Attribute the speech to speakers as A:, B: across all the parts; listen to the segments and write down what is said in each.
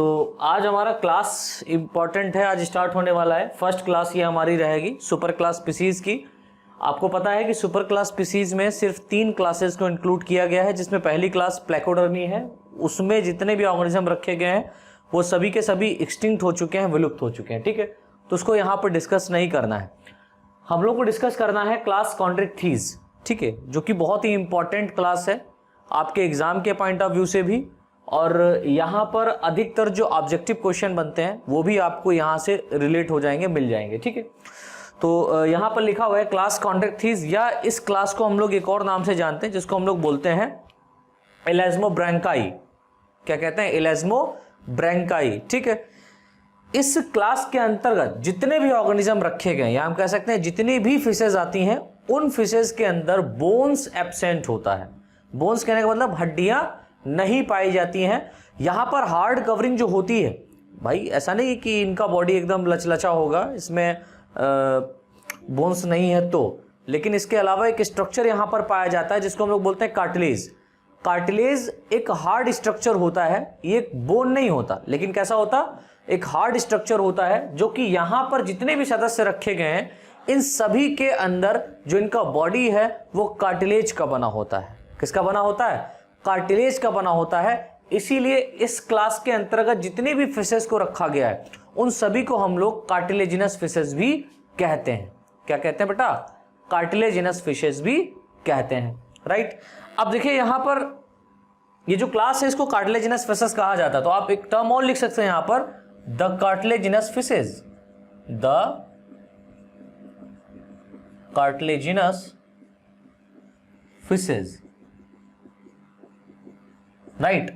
A: तो आज हमारा क्लास इम्पॉर्टेंट है, आज स्टार्ट होने वाला है। फर्स्ट क्लास ये हमारी रहेगी सुपर क्लास स्पीसीज की। आपको पता है कि सुपर क्लास स्पीसीज में सिर्फ 3 क्लासेस को इंक्लूड किया गया है, जिसमें पहली क्लास प्लेकोडर्मी है। उसमें जितने भी ऑर्गेनिज्म रखे गए हैं वो सभी के सभी एक्सटिंक्ट हो चुके हैं, विलुप्त हो चुके हैं। ठीक है, तो उसको यहाँ पर डिस्कस नहीं करना है। हम लोग को डिस्कस करना है क्लास कॉन्ड्रिक्थीज, ठीक है, जो कि बहुत ही इंपॉर्टेंट क्लास है आपके एग्जाम के पॉइंट ऑफ व्यू से भी, और यहाँ पर अधिकतर जो ऑब्जेक्टिव क्वेश्चन बनते हैं वो भी आपको यहाँ से रिलेट हो जाएंगे, मिल जाएंगे। ठीक है, तो यहाँ पर लिखा हुआ है क्लास कॉन्ड्रिक्थीज, या इस क्लास को हम लोग एक और नाम से जानते हैं जिसको हम लोग बोलते हैं एलाज्मोब्रैंकाई। क्या कहते हैं? एलाज्मोब्रैंकाई। ठीक है, इस क्लास के अंतर्गत जितने भी ऑर्गेनिज्म रखे गए, या हम कह सकते हैं जितनी भी फिशेज आती हैं, उन फिशेज के अंदर बोन्स एब्सेंट होता है। बोन्स कहने का मतलब हड्डियां नहीं पाई जाती हैं। यहां पर हार्ड कवरिंग जो होती है, भाई ऐसा नहीं कि इनका बॉडी एकदम लचलचा होगा, इसमें बोन्स नहीं है तो, लेकिन इसके अलावा एक स्ट्रक्चर यहां पर पाया जाता है जिसको हम लोग बोलते हैं कार्टिलेज। कार्टिलेज एक हार्ड स्ट्रक्चर होता है, ये एक बोन नहीं होता, लेकिन कैसा होता, एक हार्ड स्ट्रक्चर होता है, जो कि यहां पर जितने भी सदस्य रखे गए हैं इन सभी के अंदर जो इनका बॉडी है वो कार्टिलेज का बना होता है। किसका बना होता है? कार्टिलेज का बना होता है। इसीलिए इस क्लास के अंतर्गत जितनी भी फिशेस को रखा गया है उन सभी को हम लोग कार्टिलेजिनस फिशेस भी कहते हैं। क्या कहते हैं बेटा? कार्टिलेजिनस फिशेस भी कहते हैं, राइट। अब देखिए यहां पर ये जो क्लास है इसको कार्टिलेजिनस फिशेस कहा जाता है, तो आप एक टर्म और लिख सकते हैं यहां पर, the cartilaginous fishes, the cartilaginous fishes, right.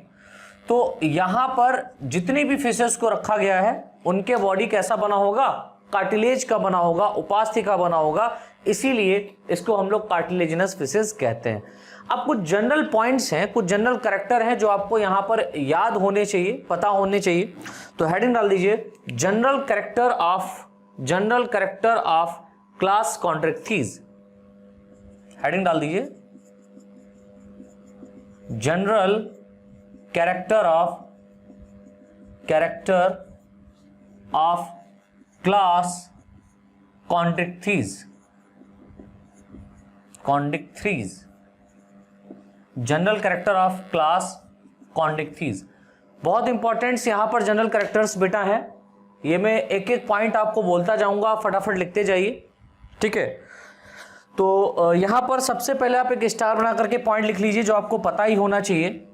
A: तो यहां पर जितनी भी फिशेस को रखा गया है उनके बॉडी कैसा बना होगा? कार्टिलेज का बना होगा, उपास्थि का बना होगा, इसीलिए इसको हम लोग कार्टिलेजिनस फिशेस कहते हैं। अब कुछ जनरल पॉइंट्स हैं, कुछ जनरल कैरेक्टर हैं जो आपको यहां पर याद होने चाहिए, पता होने चाहिए। तो हेडिंग डाल दीजिए general character of class Chondrichthyes. Heading डाल दीजिए general character of class Chondrichthyes. General character of class Chondrichthyes, बहुत इंपॉर्टेंट यहां पर जनरल कैरेक्टर्स बेटा है। ये मैं एक एक पॉइंट आपको बोलता जाऊंगा, आप फटाफट लिखते जाइए। ठीक है, तो यहां पर सबसे पहले आप एक स्टार बना करके पॉइंट लिख लीजिए जो आपको पता ही होना चाहिए।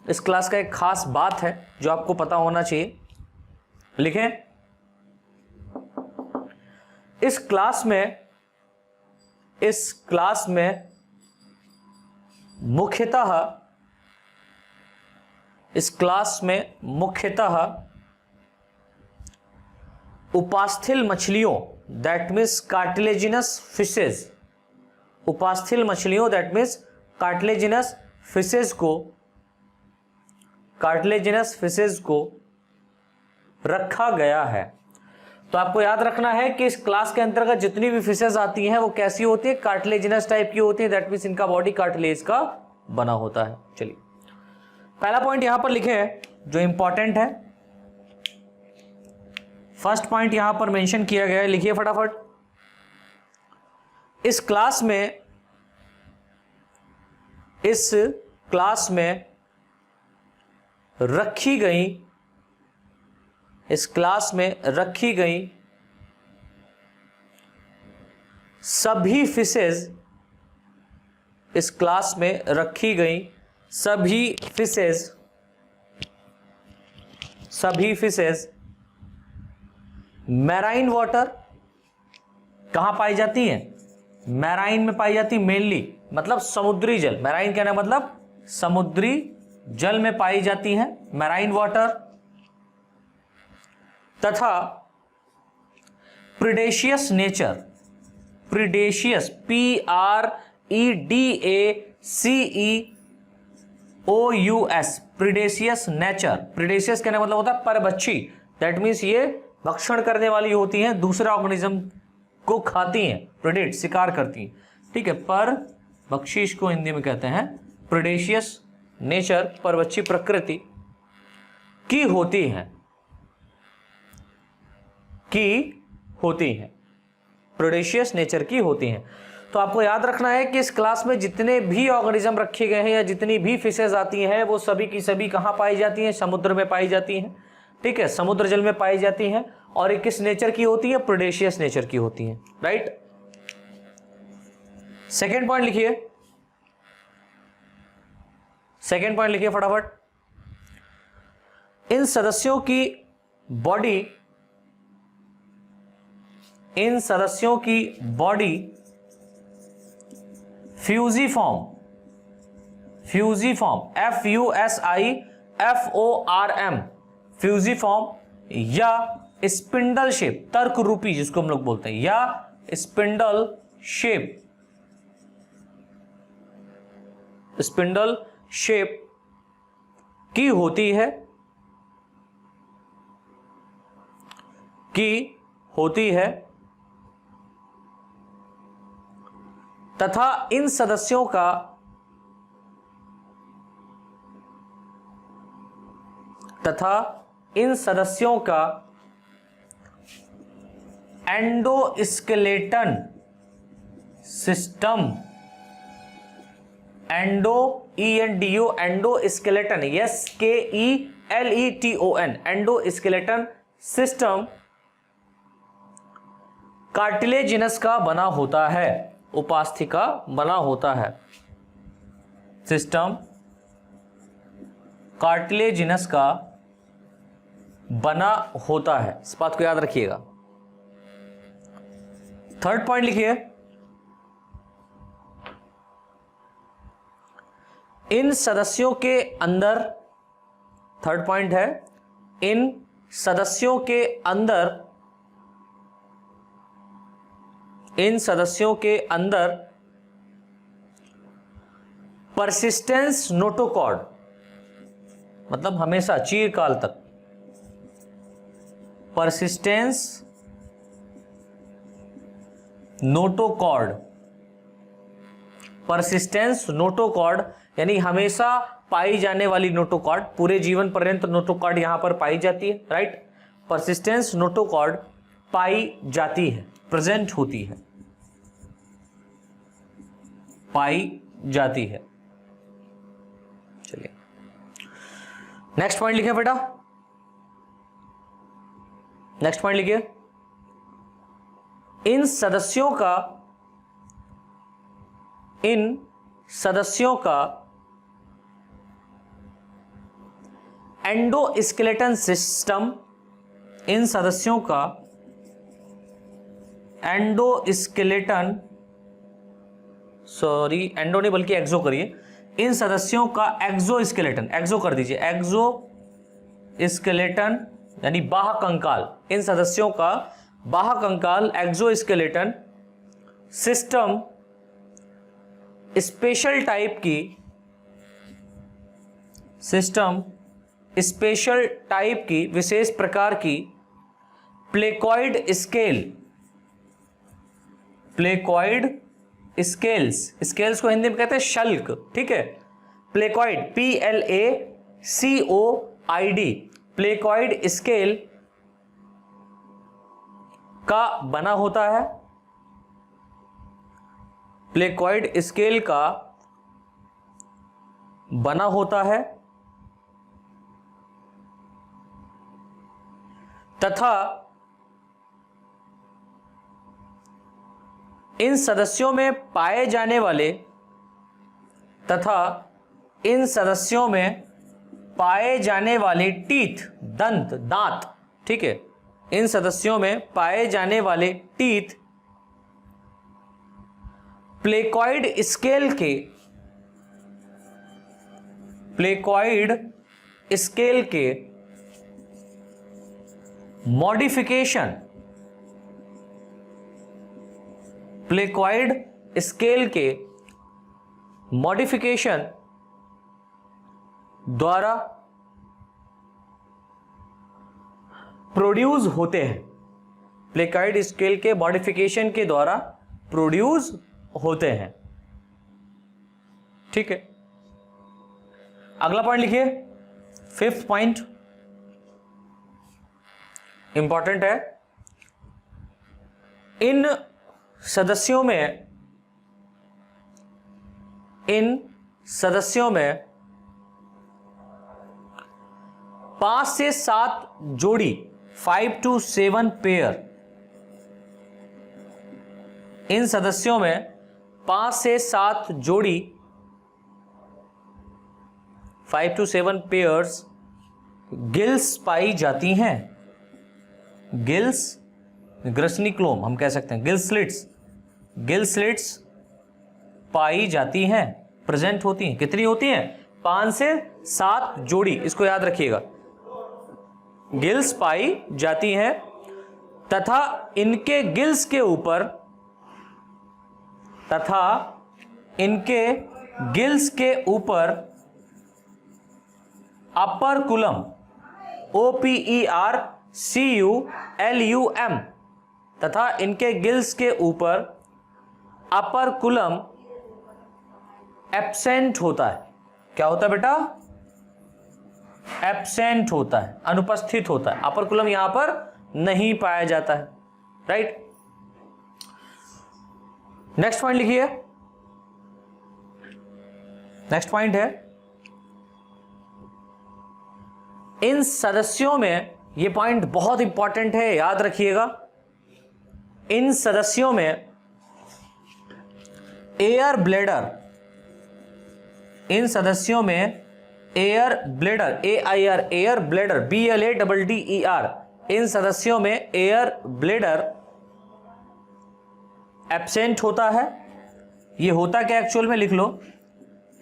A: इस क्लास का एक खास बात है जो आपको पता होना चाहिए। लिखें, इस क्लास में मुख्यतः उपास्थल मछलियों, दैट मीन्स कार्टिलेजिनस फिशेज, उपास्थल मछलियों दैट मीन्स कार्टिलेजिनस फिशेज को रखा गया है। तो आपको याद रखना है कि इस क्लास के अंतर्गत जितनी भी फिशेज आती हैं वो कैसी होती है? कार्टिलेजिनस टाइप की होती है, दैट मीन्स इनका बॉडी कार्टिलेज का बना होता है। चलिए पहला पॉइंट यहां पर लिखे हैं जो इंपॉर्टेंट है, फर्स्ट पॉइंट यहां पर मेंशन किया गया है, लिखिए फटाफट। इस क्लास में रखी गई सभी फिशेज, इस क्लास में रखी गई सभी फिशेज मैराइन वाटर, कहां पाई जाती हैं? मैराइन में पाई जाती, मेनली मतलब समुद्री जल। मैराइन कहना मतलब समुद्री जल में पाई जाती हैं, मैराइन वाटर, तथा प्रीडेशियस नेचर, प्रीडेशियस PREDACEOUS, प्रीडेशियस नेचर। प्रीडेशियस कहने मतलब होता है परभक्षी, दैट मीन्स ये भक्षण करने वाली होती हैं, दूसरे ऑर्गेनिज्म को खाती हैं, प्रेडेट शिकार करती हैं। ठीक है, पर बख्शीश को हिंदी में कहते हैं प्रेडेशियस नेचर, परवच्छी प्रकृति की होती है। की होती हैं, प्रोडेशियस नेचर की होती हैं। तो आपको याद रखना है कि इस क्लास में जितने भी ऑर्गेनिज्म रखे गए हैं या जितनी भी फिशेज आती हैं वो सभी की सभी कहाँ पाई जाती हैं, समुद्र में पाई जाती हैं, ठीक है, समुद्र जल में पाई जाती हैं। और ये किस नेचर की होती है, प्रोडेशियस नेचर की होती हैं, राइट। सेकेंड पॉइंट लिखिए, सेकेंड पॉइंट लिखिए फटाफट। इन सदस्यों की बॉडी, इन सदस्यों की body fusiform, fusiform FUSIFORM, fusiform या स्पिंडल शेप, तर्क रूपी जिसको हम लोग बोलते हैं, या स्पिंडल शेप, स्पिंडल शेप की होती है, की होती है तथा इन सदस्यों का endoskeleton system, endoskeleton, SKELETON, endoskeleton system cartilaginous का बना होता है, उपास्थि का बना होता है, सिस्टम कार्टिलेजिनस का बना होता है, इस बात को याद रखिएगा। थर्ड पॉइंट लिखिए, इन सदस्यों के अंदर, थर्ड पॉइंट है, इन सदस्यों के अंदर, इन सदस्यों के अंदर परसिस्टेंस नोटोकॉर्ड, मतलब हमेशा चिरकाल तक, परसिस्टेंस नोटोकॉर्ड, परसिस्टेंस नोटोकॉर्ड यानी हमेशा पाई जाने वाली नोटोकॉर्ड, पूरे जीवन पर्यंत नोटोकॉर्ड यहां पर पाई जाती है, राइट। परसिस्टेंस नोटोकॉर्ड पाई जाती है, प्रेजेंट होती है, पाई जाती है। चलिए नेक्स्ट पॉइंट लिखे बेटा, नेक्स्ट पॉइंट लिखिए, इन सदस्यों का, इन सदस्यों का एंडोस्केलेटन सिस्टम, इन सदस्यों का एंडोस्केलेटन, सॉरी एंडो नहीं बल्कि एक्सो करिए, इन सदस्यों का एक्सोस्केलेटन, एक्सो कर दीजिए, एक्सोस्केलेटन यानी बाह्य कंकाल, इन सदस्यों का बाह्य कंकाल एक्सोस्केलेटन सिस्टम स्पेशल टाइप की, सिस्टम स्पेशल टाइप की, विशेष प्रकार की placoid scale, placoid scales, scales को हिंदी में कहते हैं शल्क, ठीक है, प्लेकॉइड PLACOID, प्लेकॉइड स्केल का बना होता है, प्लेकॉइड स्केल का बना होता है तथा इन सदस्यों में पाए जाने वाले, तथा इन सदस्यों में पाए जाने वाले टीथ, दंत, दांत, ठीक है, इन सदस्यों में पाए जाने वाले टीथ प्लेकॉइड स्केल के, प्लेकॉइड स्केल के मॉडिफिकेशन, प्लेकॉइड स्केल के मॉडिफिकेशन द्वारा प्रोड्यूस होते हैं, प्लेकॉइड स्केल के मॉडिफिकेशन के द्वारा प्रोड्यूस होते हैं, ठीक है। अगला पॉइंट लिखिए, फिफ्थ पॉइंट इंपॉर्टेंट है, इन सदस्यों में 5 से 7 जोड़ी 5 to 7 पेयर, इन सदस्यों में 5 से 7 जोड़ी 5 to 7 पेयर्स गिल्स पाई जाती हैं। गिल्स, ग्रसनिक्लोम हम कह सकते हैं, गिल स्लिट्स पाई जाती हैं, प्रेजेंट होती हैं। कितनी होती हैं? 5 से 7 जोड़ी, इसको याद रखिएगा। गिल्स पाई जाती हैं तथा इनके गिल्स के ऊपर अपर्कुलम, OPERCULUM, तथा इनके गिल्स के ऊपर अपर्कुलम एब्सेंट होता है। क्या होता है बेटा? एब्सेंट होता है, अनुपस्थित होता है। अपर्कुलम यहां पर नहीं पाया जाता है। राइट, नेक्स्ट पॉइंट लिखिए। नेक्स्ट पॉइंट है, इन सदस्यों में, यह पॉइंट बहुत इंपॉर्टेंट है, याद रखिएगा। इन सदस्यों में एयर ब्लैडर, इन सदस्यों में air bladder, AIR, air bladder, BLADDER, इन सदस्यों में एयर ब्लैडर एब्सेंट होता है। ये होता क्या एक्चुअल में, लिख लो।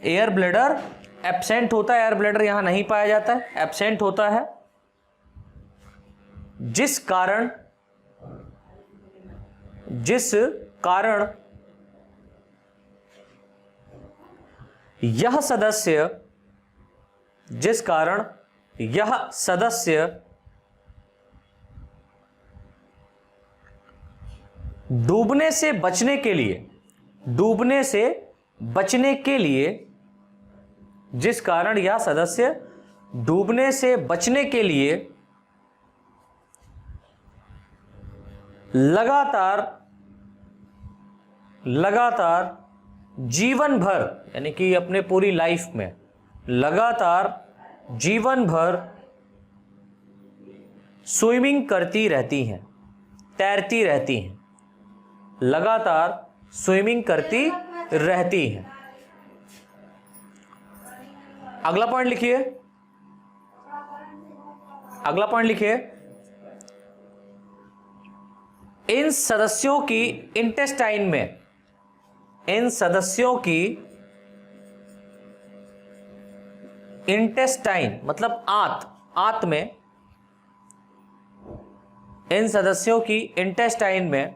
A: एयर ब्लैडर एब्सेंट होता है, एयर ब्लैडर यहां नहीं पाया जाता है, एब्सेंट होता है, जिस कारण यह सदस्य डूबने से बचने के लिए, जिस कारण यह सदस्य डूबने से बचने के लिए लगातार जीवन भर, यानी कि अपने पूरी लाइफ में लगातार जीवन भर स्विमिंग करती रहती हैं, तैरती रहती हैं, लगातार स्विमिंग करती रहती हैं। अगला पॉइंट लिखिए, अगला पॉइंट लिखिए। इन सदस्यों की इंटेस्टाइन में, इन सदस्यों की इंटेस्टाइन मतलब आंत में, इन सदस्यों की इंटेस्टाइन में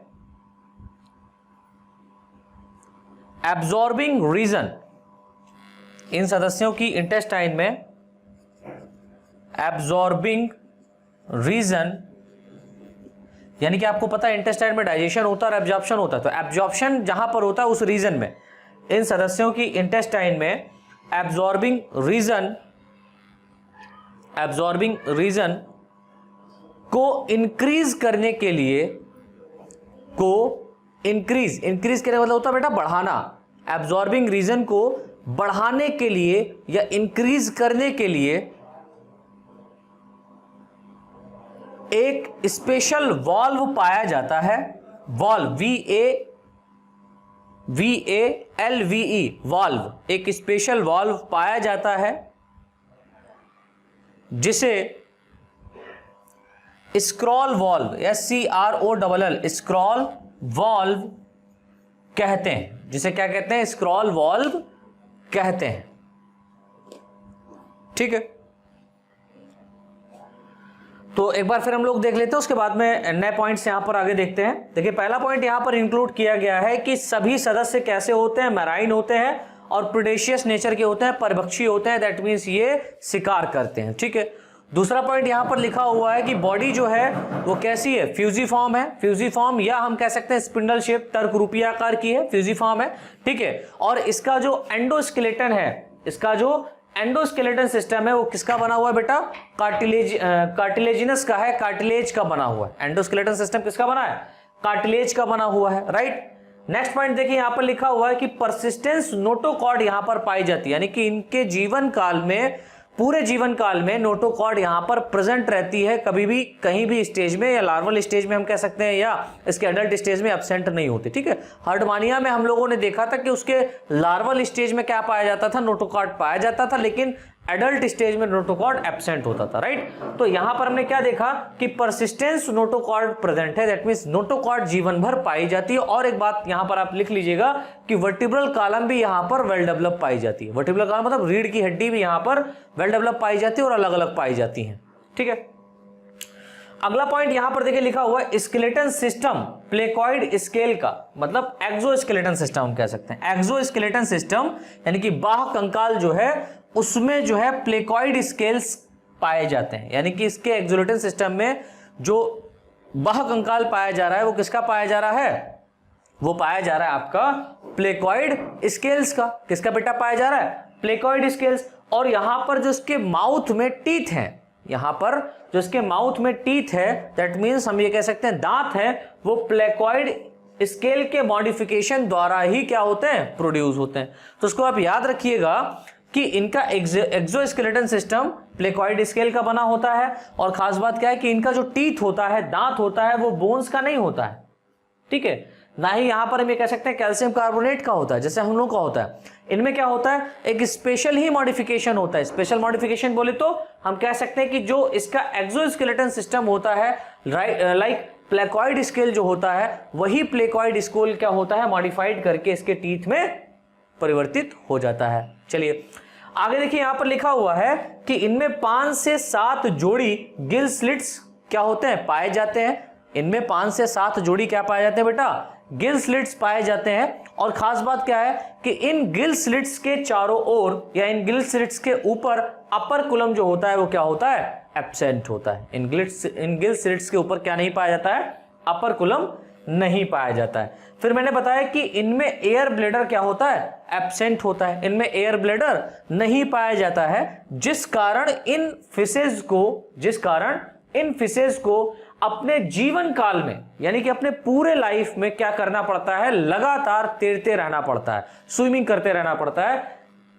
A: एब्जॉर्बिंग रीजन, इन सदस्यों की इंटेस्टाइन में एब्जॉर्बिंग रीजन, यानी कि आपको पता है इंटेस्टाइन में डाइजेशन होता है और एब्जॉर्प्शन होता है, तो एब्जॉर्प्शन जहां पर होता है उस रीजन में, इन सदस्यों की इंटेस्टाइन में एब्जॉर्बिंग रीजन को इंक्रीज करने के लिए, इंक्रीज करने का मतलब होता है बेटा बढ़ाना, एब्जॉर्बिंग रीजन को बढ़ाने के लिए या इंक्रीज करने के लिए एक स्पेशल वाल्व पाया जाता है। वाल्व, VALVE, वाल्व, एक स्पेशल वाल्व पाया जाता है जिसे scroll valve, SCROLL, scroll valve कहते हैं। जिसे क्या कहते हैं? स्क्रॉल वाल्व कहते हैं। ठीक है, तो एक बार फिर हम लोग देख लेते हैं, उसके बाद में नए पॉइंट्स यहां पर आगे देखते हैं। देखिए, पहला पॉइंट यहां पर इंक्लूड किया गया है कि सभी सदस्य कैसे होते हैं, मैराइन होते हैं और प्रेडेशियस नेचर के होते हैं, परभक्षी होते हैं, दैट मीन्स ये शिकार करते हैं। ठीक है, दूसरा पॉइंट यहां पर लिखा हुआ है कि बॉडी जो है वो कैसी है, फ्यूजिफॉर्म है, फ्यूजिफॉर्म या हम कह सकते हैं स्पिंडल शेप, तर्क रूपी आकार की है, फ्यूजिफॉर्म है। ठीक है, और इसका जो एंडोस्केलेटन है, इसका जो एंडोस्केलेटन सिस्टम है वो किसका बना हुआ है बेटा? कार्टिलेजिनस का है, कार्टिलेज का बना हुआ है। एंडोस्केलेटन सिस्टम किसका बना है? कार्टिलेज का बना हुआ है, राइट। नेक्स्ट पॉइंट देखिए, यहां पर लिखा हुआ है कि परसिस्टेंस नोटोकॉर्ड यहां पर पाई जाती है, यानी कि इनके जीवन काल में, पूरे जीवन काल में नोटोकॉर्ड यहां पर प्रेजेंट रहती है, कभी भी कहीं भी स्टेज में, या लार्वल स्टेज में हम कह सकते हैं, या इसके एडल्ट स्टेज में एब्सेंट नहीं होती, ठीक है। हर्डमानिया में हम लोगों ने देखा था कि उसके लार्वल स्टेज में क्या पाया जाता था, नोटोकॉर्ड पाया जाता था, लेकिन एडल्ट स्टेज में नोटोकॉर्ड एब्सेंट होता था, राइट। तो यहां पर हमने क्या देखा कि परसिस्टेंस नोटोकॉर्ड प्रेजेंट है, दैट मींस नोटोकॉर्ड जीवन भर पाई जाती है। और एक बात यहां पर आप लिख लीजिएगा कि वर्टिब्रल कॉलम भी यहां पर वेल डेवलप पाई जाती है। वर्टिब्रल कॉलम मतलब रीढ़ की हड्डी भी यहां पर वेल डेवलप पाई जाती है और अलग अलग पाई जाती है, ठीक है। अगला पॉइंट यहां पर देखिए लिखा हुआ है स्केलेटन सिस्टम प्लेकॉइड स्केल का, मतलब एक्सोस्केलेटन सिस्टम हम कह सकते हैं। एक्सोस्केलेटन सिस्टम यानी कि बाह्य कंकाल जो है उसमें जो है प्लेकॉइड स्केल्स पाए जाते हैं, यानी कि इसके एक्सोस्केलेटन सिस्टम में जो बाह्य कंकाल पाया जा रहा है वो किसका पाया जा रहा है, वो पाया जा रहा है आपका प्लेकॉइड स्केल्स का। किसका बेटा पाया जा रहा है, प्लेकॉइड स्केल्स। और यहां पर जो इसके माउथ में टीथ हैं, यहां पर जो इसके माउथ में टीथ है, दैट मींस हम ये कह सकते हैं दांत है, वो प्लेकॉइड स्केल के मॉडिफिकेशन द्वारा ही क्या होते हैं, प्रोड्यूस होते हैं। तो उसको आप याद रखिएगा कि इनका एक्सोस्केलेटन सिस्टम प्लेकॉइड स्केल का बना होता है। और खास बात क्या है कि इनका जो टीथ होता है, दांत होता है, वो बोन्स का नहीं होता है, ठीक है, ना ही यहां पर हम ये कह सकते हैं कैल्शियम कार्बोनेट का होता है जैसे हम लोग का होता है। इनमें क्या होता है, एक स्पेशल ही मॉडिफिकेशन होता है। स्पेशल मॉडिफिकेशन बोले तो हम कह सकते हैं कि जो इसका एक्सोस्केलेटन सिस्टम होता है, लाइक प्लेकॉइड स्केल जो होता है, वही प्लेकॉइड स्केल क्या होता है, मॉडिफाइड करके इसके टीथ में परिवर्तित हो जाता है। चलिए आगे देखिए, यहां पर लिखा हुआ है कि इनमें 5 से 7 जोड़ी गिल स्लिट्स क्या होते हैं, पाए जाते हैं। इनमें 5 से 7 जोड़ी क्या पाए जाते हैं बेटा, गिल स्लिट्स पाए जाते हैं। और खास बात क्या है कि इन गिल स्लिट्स के चारों ओर या इन गिल स्लिट्स के ऊपर अपर कुलम जो होता है वो क्या होता है, एब्सेंट होता है। इन गिल स्लिट्स के ऊपर क्या नहीं पाया जाता है, अपर कुलम नहीं पाया जाता है। फिर मैंने बताया कि इनमें एयर ब्लेडर क्या होता है, एब्सेंट होता है। इनमें एयर ब्लेडर नहीं पाया जाता है, जिस कारण इन फिशेज को अपने जीवन काल में, यानी कि अपने पूरे लाइफ में क्या करना पड़ता है, लगातार तैरते रहना पड़ता है, स्विमिंग करते रहना पड़ता है।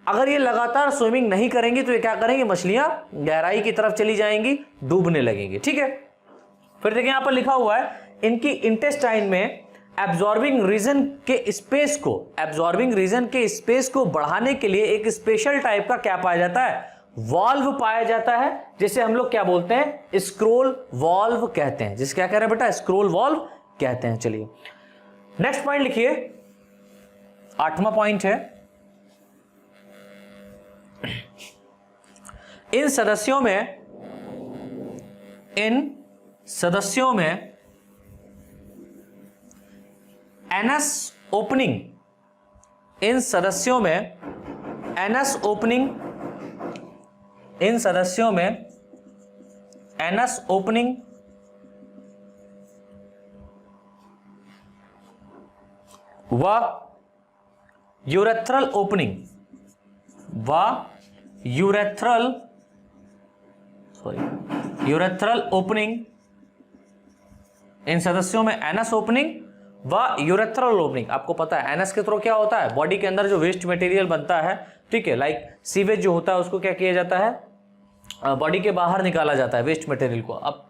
A: अगर ये लगातार स्विमिंग नहीं करेंगी तो ये क्या करेंगे, मछलियां गहराई की तरफ चली जाएंगी, डूबने लगेंगी, ठीक है। फिर देखिए यहां पर लिखा हुआ है इनकी इंटेस्टाइन में एब्जॉर्बिंग रीजन के स्पेस को बढ़ाने के लिए एक स्पेशल टाइप का क्या पाया जाता है, वॉल्व पाया जाता है, जिसे हम लोग क्या बोलते हैं, स्क्रोल वॉल्व कहते हैं। जिसे क्या कह रहे हैं बेटा, स्क्रोल वॉल्व कहते हैं। चलिए नेक्स्ट पॉइंट लिखिए, 8वां पॉइंट है, इन सदस्यों में एनस ओपनिंग, व यूरेथ्रल ओपनिंग, इन सदस्यों में एनस ओपनिंग व यूरेथ्रल ओपनिंग। आपको पता है एनस के थ्रू क्या होता है, बॉडी के अंदर जो वेस्ट मटेरियल बनता है, ठीक है, लाइक सीवेज जो होता है उसको क्या किया जाता है, बॉडी के बाहर निकाला जाता है वेस्ट मटेरियल को। अब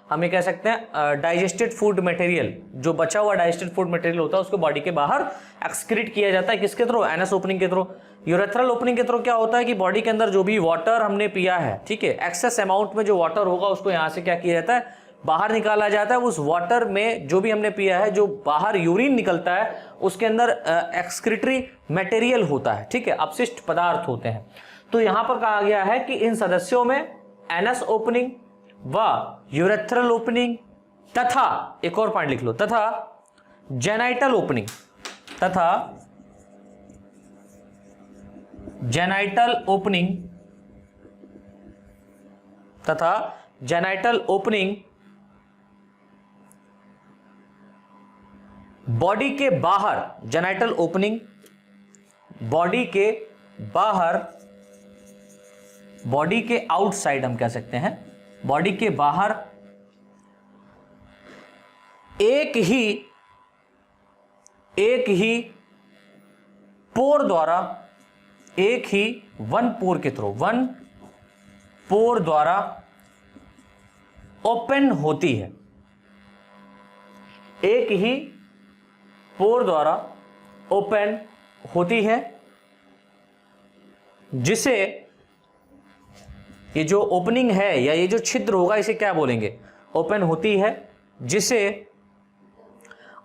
A: हम ये कह सकते हैं डाइजेस्टेड फूड मटेरियल, जो बचा हुआ डाइजेस्टेड फूड मटेरियल होता है उसको बॉडी के बाहर एक्सक्रीट किया जाता है। किसके थ्रू, एनस ओपनिंग के थ्रू। यूरेथ्रल ओपनिंग के थ्रू क्या होता है कि बॉडी के अंदर जो भी वाटर हमने पिया है, ठीक है, एक्सेस अमाउंट में जो वाटर होगा उसको यहाँ से क्या किया जाता है, बाहर निकाला जाता है। उस वाटर में जो भी हमने पिया है, जो बाहर यूरिन निकलता है, उसके अंदर एक्सक्रीटरी मटेरियल होता है, ठीक है, अपशिष्ट पदार्थ होते हैं। तो यहां पर कहा गया है कि इन सदस्यों में एनस ओपनिंग व यूरेथ्रल ओपनिंग तथा, एक और पॉइंट लिख लो, तथा जेनाइटल ओपनिंग बॉडी के बाहर, जेनाइटल ओपनिंग बॉडी के बाहर, बॉडी के आउटसाइड हम कह सकते हैं, बॉडी के बाहर एक ही पोर द्वारा, एक ही वन पोर के थ्रू, वन पोर द्वारा ओपन होती है, एक ही पोर द्वारा ओपन होती है, जिसे, ये जो ओपनिंग है या ये जो छिद्र होगा इसे क्या बोलेंगे, ओपन होती है, जिसे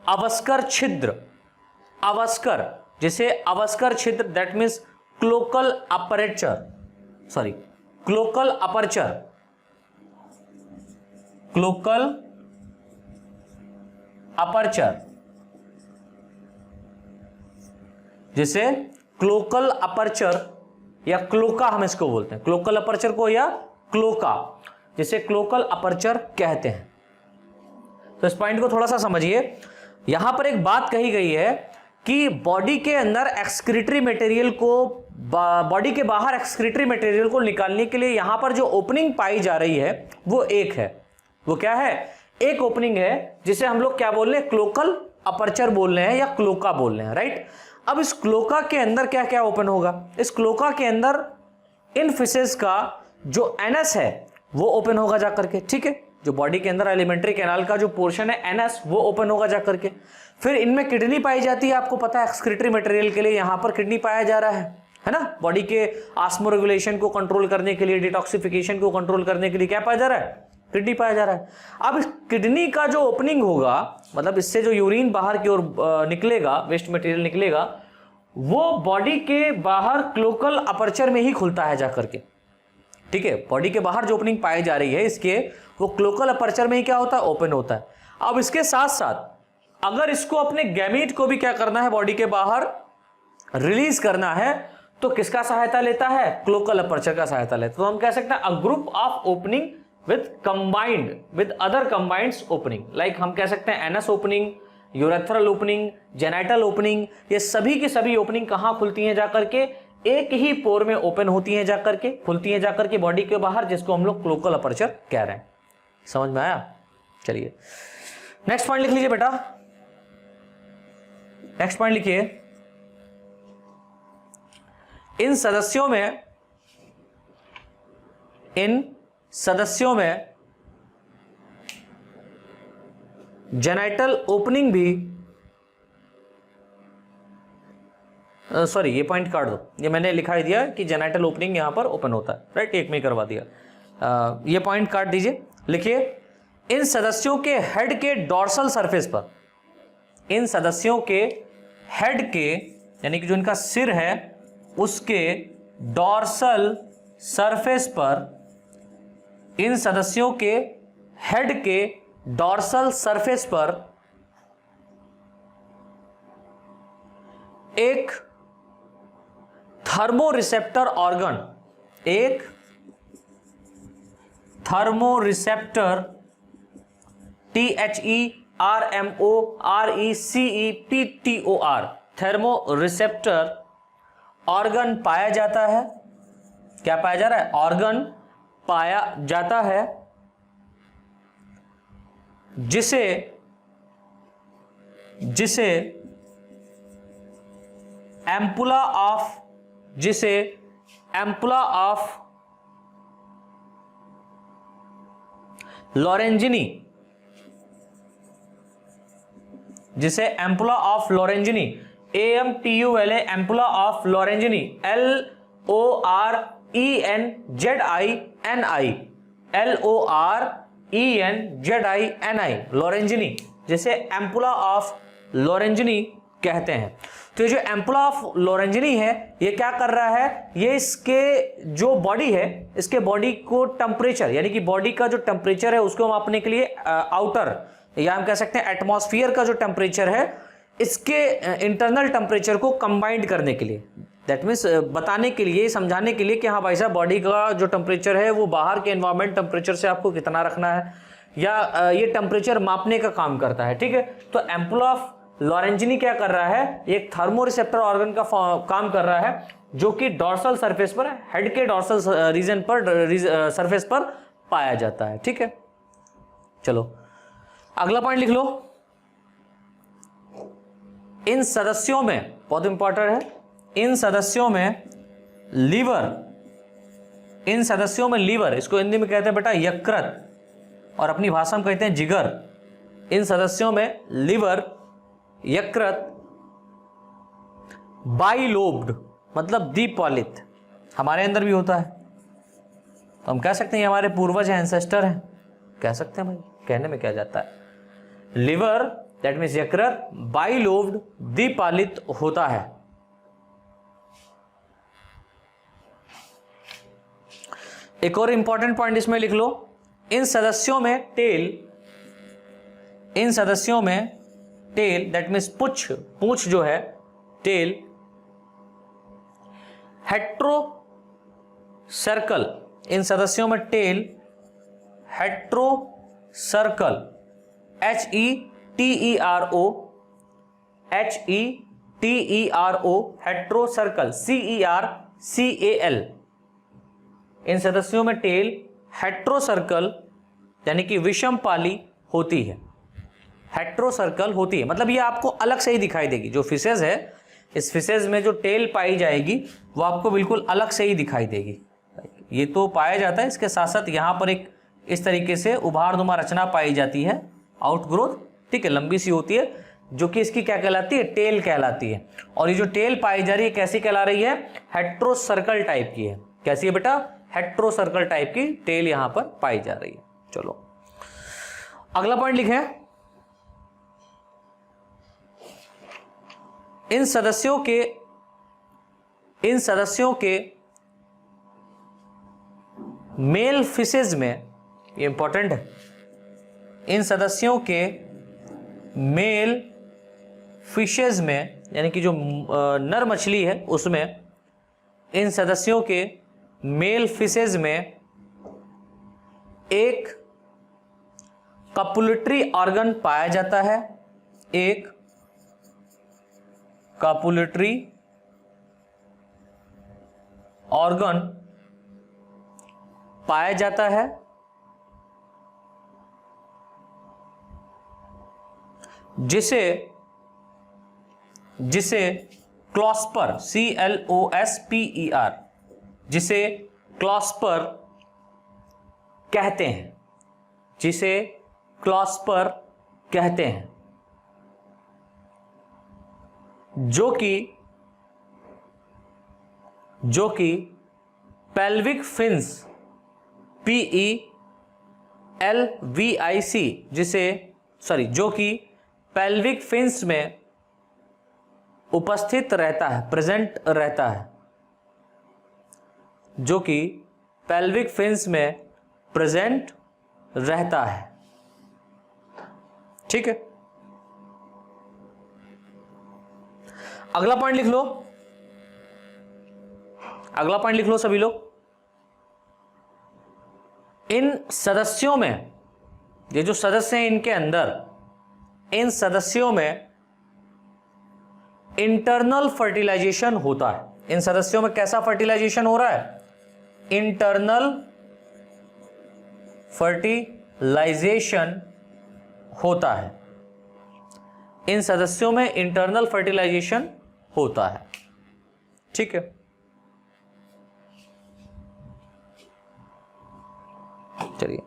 A: अवस्कर छिद्र, अवस्कर, जिसे अवस्कर छिद्र, that means cloacal aperture, sorry cloacal aperture, cloacal aperture, जिसे क्लोकल अपर्चर या क्लोका हम इसको बोलते हैं, क्लोकल अपर्चर को या क्लोका, जिसे क्लोकल अपर्चर कहते हैं। तो इस पॉइंट को थोड़ा सा समझिए। यहां पर एक बात कही गई है कि बॉडी के अंदर एक्सक्रीटरी मटेरियल को, बॉडी के बाहर एक्सक्रीटरी मटेरियल को निकालने के लिए यहां पर जो ओपनिंग पाई जा रही है वो एक है। वो क्या है? एक ओपनिंग है जिसे हम लोग क्या बोल रहे हैं, क्लोकल अपर्चर बोल रहे हैं या क्लोका बोल रहे हैं, राइट। अब इस क्लोका के अंदर क्या क्या ओपन होगा? इस क्लोका के अंदर इन फिशेस का जो एनस है वो ओपन होगा जाकर के, ठीक है। जो बॉडी के अंदर एलिमेंट्री कैनाल का जो पोर्शन है एनस, वो ओपन होगा जाकर के। फिर इनमें किडनी पाई जाती है, आपको पता है एक्सक्रीटरी मटेरियल के लिए यहां पर किडनी पाया जा रहा है ना। बॉडी के ऑस्मो रेगुलेशन को कंट्रोल करने के लिए, डिटॉक्सिफिकेशन को कंट्रोल करने के लिए क्या पाया जा रहा है? किडनी पाया जा रहा है। अब इस किडनी का जो ओपनिंग होगा, मतलब इससे जो यूरिन बाहर की ओर निकलेगा, वेस्ट मटेरियल निकलेगा, वो बॉडी के बाहर क्लोकल अपर्चर में ही खुलता है जाकर के, ठीक है। बॉडी के बाहर जो ओपनिंग पाई जा रही है इसके, वो क्लोकल अपर्चर में ही क्या होता है? ओपन होता है। अब इसके साथ साथ अगर इसको अपने गैमीट को भी क्या करना है, बॉडी के बाहर रिलीज करना है, तो किसका सहायता लेता है? क्लोकल अपर्चर का सहायता लेता है। तो हम कह सकते हैं a group of opening with other combined opening, like हम कह सकते हैं anus opening, urethral opening, genital opening, ये सभी की सभी ओपनिंग कहां खुलती हैं? जाकर के एक ही पोर में ओपन होती हैं, जाकर के खुलती हैं जाकर के बॉडी के बाहर, जिसको हम लोग क्लोकल अपर्चर कह रहे हैं। समझ में आया? चलिए नेक्स्ट पॉइंट लिख लीजिए बेटा। नेक्स्ट पॉइंट लिखिए, इन सदस्यों में जेनाइटल ओपनिंग भी, सॉरी ये पॉइंट काट दो, ये मैंने लिखा ही दिया कि जेनाइटल ओपनिंग यहां पर ओपन होता है, राइट, एक में करवा दिया। ये पॉइंट काट दीजिए। लिखिए, इन सदस्यों के हेड के डॉर्सल सरफेस पर, इन सदस्यों के हेड के, यानी कि जो इनका सिर है उसके डॉर्सल सरफेस पर, इन सदस्यों के हेड के डॉर्सल सरफेस पर एक थर्मोरिसेप्टर ऑर्गन, एक थर्मोरिसेप्टर, THERMORECEPTOR, थर्मोरिसेप्टर ऑर्गन पाया जाता है। क्या पाया जा रहा है? ऑर्गन पाया जाता है, जिसे एम्पुला ऑफ लॉरेंजिनी, जिसे ampulla of Lorenzini, AMPULA, ampulla of Lorenzini, LORENZINI, Lorenzini, जिसे एम्पुला ऑफ लॉरेंजिनी कहते हैं। तो ये जो एम्पुला ऑफ लॉरेंजिनी है, ये क्या कर रहा है? ये इसके जो बॉडी है, इसके बॉडी को टेम्परेचर, यानी कि बॉडी का जो टेम्परेचर है उसको मापने के लिए आउटर, या हम कह सकते हैं एटमॉस्फेयर का जो टेम्परेचर है, इसके इंटरनल टेम्परेचर को कंबाइंड करने के लिए, दैट मीन्स बताने के लिए, समझाने के लिए कि हाँ भाई साहब, बॉडी का जो टेम्परेचर है वो बाहर के एनवायरमेंट टेम्परेचर से आपको कितना रखना है, या ये टेम्परेचर मापने का काम करता है, ठीक है। तो एम्पुला ऑफ लॉरेंजिनी क्या कर रहा है? एक थर्मोरिसेप्टर ऑर्गन का काम कर रहा है, जो कि डॉर्सल सरफेस पर, हेड के डॉर्सल रीजन पर, सरफेस पर पाया जाता है, ठीक है। चलो अगला पॉइंट लिख लो। इन सदस्यों में, बहुत इंपॉर्टेंट है, इन सदस्यों में लीवर, इन सदस्यों में लीवर, इसको हिंदी में कहते हैं बेटा यकृत, और अपनी भाषा में कहते हैं जिगर। इन सदस्यों में लीवर, यकृत, बाइलोब्ड मतलब द्विपालित, हमारे अंदर भी होता है, तो हम कह सकते हैं ये हमारे पूर्वज हैं, एंसेस्टर हैं, कह सकते हैं भाई, कहने में क्या जाता है। लिवर दैट मीन्स यकृत बाइलोब्ड द्विपालित होता है। एक और इंपॉर्टेंट पॉइंट इसमें लिख लो, इन सदस्यों में टेल, इन सदस्यों में टेल दैट मीन्स पुच्छ, पूंछ जो है, टेल हेट्रो सर्कल, इन सदस्यों में tail hetero circle, HETERO, hetero circle, CERCAL, इन सदस्यों में टेल हेट्रो सर्कल यानी कि विषम पाली होती है, हेट्रो सर्कल होती है, मतलब ये आपको अलग से ही दिखाई देगी। जो फिशेज है, इस फिशेज में जो टेल पाई जाएगी वो आपको बिल्कुल अलग से ही दिखाई देगी। ये तो पाया जाता है, इसके साथ साथ यहाँ पर एक इस तरीके से उभारनुमा रचना पाई जाती है, आउटग्रोथ, ठीक है, लंबी सी होती है, जो कि इसकी क्या कहलाती है, टेल कहलाती है। और ये जो टेल पाई जा रही है कैसी कहला रही है, हेट्रो सर्कल टाइप की है। कैसी है बेटा, हेट्रो सर्कल टाइप की टेल यहां पर पाई जा रही है। चलो अगला पॉइंट लिखें, इन सदस्यों के मेल फिशेज में, ये इंपॉर्टेंट है, इन सदस्यों के मेल फिशेज में यानी कि जो नर मछली है उसमें, इन सदस्यों के मेल फिशेज में एक कपुलेटरी ऑर्गन पाया जाता है, एक कपुलेटरी ऑर्गन पाया जाता है, जिसे क्लॉस्पर, CLOSPER, जिसे क्लॉस्पर कहते हैं, जिसे क्लॉस्पर कहते हैं, जो कि पेल्विक फिन्स, PELVIC, जो कि पेल्विक फिन्स में उपस्थित रहता है, प्रेजेंट रहता है, जो कि पेल्विक फिन्स में प्रेजेंट रहता है। ठीक है, अगला पॉइंट लिख लो, अगला पॉइंट लिख लो सभी लोग, इन सदस्यों में, ये जो सदस्य हैं इनके अंदर, इन सदस्यों में इंटरनल फर्टिलाइजेशन होता है। इन सदस्यों में कैसा फर्टिलाइजेशन हो रहा है, इंटरनल फर्टिलाइजेशन होता है, इन सदस्यों में इंटरनल फर्टिलाइजेशन होता है। ठीक है, चलिए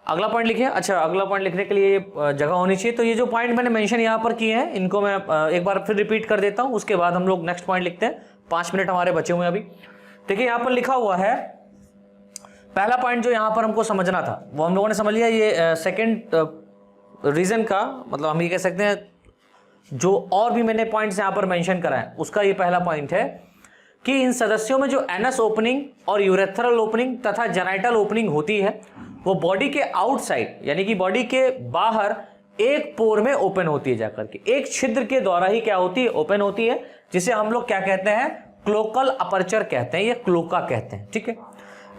A: अगला पॉइंट लिखिए। अच्छा, अगला पॉइंट लिखने के लिए जगह होनी चाहिए, तो ये जो पॉइंट मैंने मेंशन यहां पर किए हैं इनको मैं एक बार फिर रिपीट कर देता हूं, उसके बाद हम लोग नेक्स्ट पॉइंट लिखते हैं। 5 मिनट हमारे बचे हुए हैं अभी। देखिए यहां पर लिखा हुआ है, पहला पॉइंट जो यहां पर हमको समझना था वो हम लोगों ने समझ लिया। ये सेकेंड रीजन का मतलब हम ये कह सकते हैं, जो और भी मैंने पॉइंट्स यहां पर मेंशन करा है उसका ये पहला पॉइंट है कि इन सदस्यों में जो एनस ओपनिंग और यूरेथ्रल ओपनिंग तथा जेनाइटल ओपनिंग होती है वो बॉडी के आउटसाइड यानी कि बॉडी के बाहर एक पोर में ओपन होती है, जाकर के एक छिद्र के द्वारा ही क्या होती है, ओपन होती है, जिसे हम लोग क्या कहते हैं, क्लोकल अपर्चर कहते हैं, ये क्लोका कहते हैं। ठीक है,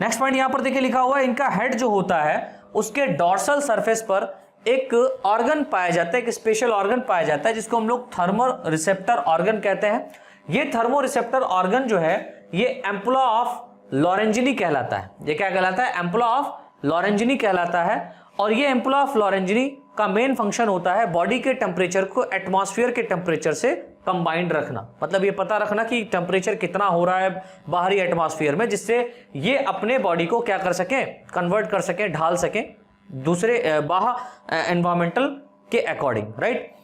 A: नेक्स्ट पॉइंट यहां पर देखिए लिखा हुआ है, इनका हेड जो होता है उसके डॉर्सल सरफेस पर एक ऑर्गन पाया जाता है, एक स्पेशल ऑर्गन पाया जाता है जिसको हम लोग थर्मो रिसेप्टर ऑर्गन कहते हैं। ये थर्मो रिसेप्टर ऑर्गन जो है ये एम्पुला ऑफ लॉरेंजिनी कहलाता है। ये क्या कहलाता है, एम्पुला ऑफ लॉरेंजिनी कहलाता है। और ये एम्पुला ऑफ लॉरेंजिनी का मेन फंक्शन होता है बॉडी के टेम्परेचर को एटमॉस्फेयर के टेम्परेचर से कंबाइंड रखना, मतलब ये पता रखना कि टेम्परेचर कितना हो रहा है बाहरी एटमॉस्फेयर में, जिससे ये अपने बॉडी को क्या कर सकें, कन्वर्ट कर सकें, ढाल सकें दूसरे बाहर एनवायरमेंटल के अकॉर्डिंग, राइट।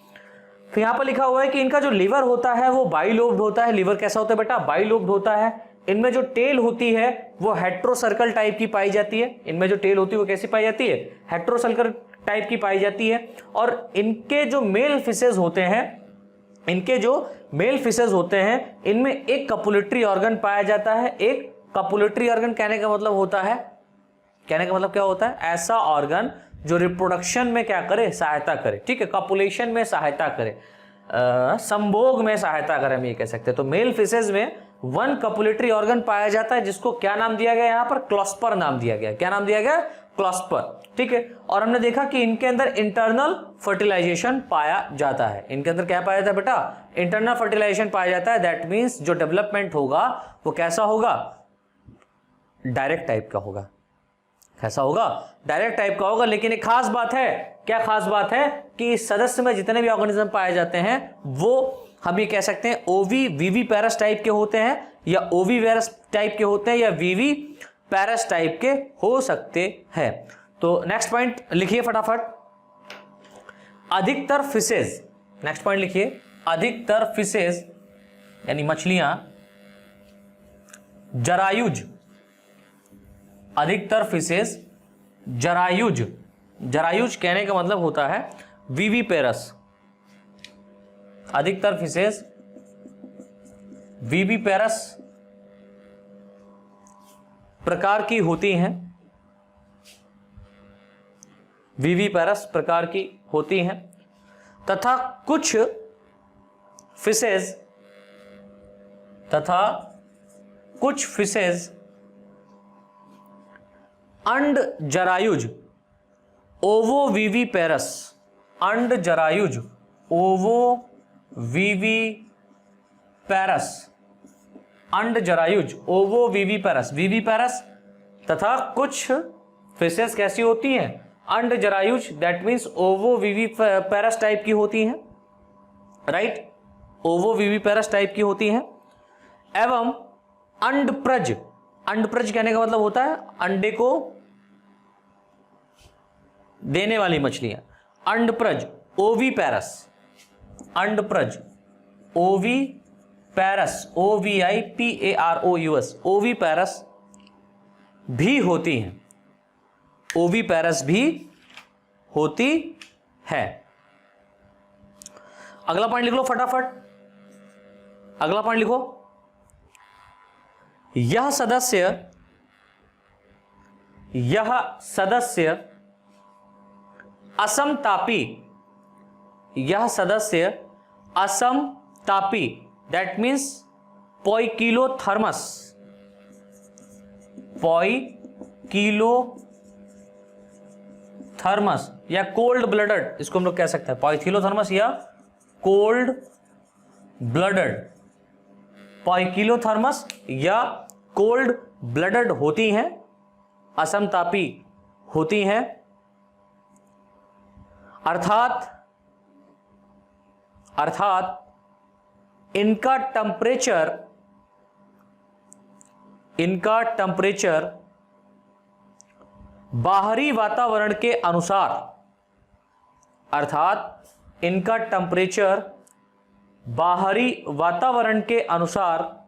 A: फिर यहां पर लिखा हुआ है कि इनका जो लीवर होता है वो बाइलोब्ड होता है। लीवर कैसा होता है बेटा, बाइलोब्ड होता है। इनमें जो टेल होती है वो हेट्रोसर्कल टाइप की पाई जाती है। इनमें जो टेल होती है वो कैसी पाई जाती है, हेट्रोसर्कल टाइप की पाई जाती है। और इनके जो मेल फिशेज होते हैं, इनमें एक कपुलेटरी ऑर्गन पाया जाता है। एक कपुलेटरी ऑर्गन कहने का मतलब क्या होता है, ऐसा ऑर्गन जो रिप्रोडक्शन में क्या करे, सहायता करे, ठीक है, कॉपुलेशन में सहायता करे, संभोग में सहायता करे, हम ये कह सकते हैं। तो मेल फिशेज में वन कपुलेटरी ऑर्गन पाया जाता है, जिसको क्या नाम दिया गया, यहां पर क्लॉस्पर नाम दिया गया। क्या नाम दिया गया, क्लॉस्पर, ठीक है। और हमने देखा कि इनके अंदर इंटरनल फर्टिलाइजेशन पाया जाता है। इनके अंदर क्या पाया जाता है बेटा, इंटरनल फर्टिलाइजेशन पाया जाता है। दैट मीन्स जो डेवलपमेंट होगा वो कैसा होगा, डायरेक्ट टाइप का होगा। कैसा होगा, डायरेक्ट टाइप का होगा। लेकिन एक खास बात है, क्या खास बात है, कि इस सदस्य में जितने भी ऑर्गेनिज्म पाए जाते हैं वो हम ये कह सकते हैं ओवी वीवी पैरस टाइप के होते हैं, या ओवी वेरस टाइप के होते हैं, या वीवी पैरस टाइप के हो सकते हैं। तो नेक्स्ट पॉइंट लिखिए फटाफट, अधिकतर फिशेज, नेक्स्ट पॉइंट लिखिए, अधिकतर फिशेज यानी मछलियां जरायुज, अधिकतर फिशेज जरायुज, जरायुज कहने का मतलब होता है वीवीपेरस। अधिकतर फिशेज वीवीपेरस प्रकार की होती हैं, वीवीपेरस प्रकार की होती हैं, तथा कुछ फिशेज अंड जरायुज ओवोविविपेरस, अंड जरायुज ओवोविविपेरस, अंड जरायुज ओवोविविपेरस, विविपेरस, तथा कुछ फिशेस कैसी होती हैं, अंड जरायुज, दैट मीन्स ओवोविविपेरस टाइप की होती हैं, राइट, ओवोविविपेरस टाइप की होती हैं। एवं अंडप्रज, अंडप्रज कहने का मतलब होता है अंडे को देने वाली मछलियां। अंडप्रज ओवीपेरस, अंडप्रज ओवीपेरस, OVIPAROUS, ओवीपेरस भी होती हैं, ओवीपेरस भी होती है। अगला पॉइंट लिख लो फटाफट, अगला पॉइंट लिखो, यह सदस्य असमतापी, यह सदस्य असमतापी, दैट मीन्स पोइकिलोथर्मस, पोइकिलोथर्मस या कोल्ड ब्लडेड, इसको हम लोग कह सकते हैं पोइकिलोथर्मस या कोल्ड ब्लडेड, पोइकिलोथर्मस या कोल्ड ब्लडेड होती हैं, असमतापी होती हैं। अर्थात इनका टेम्परेचर बाहरी वातावरण के अनुसार, अर्थात इनका टेम्परेचर बाहरी वातावरण के अनुसार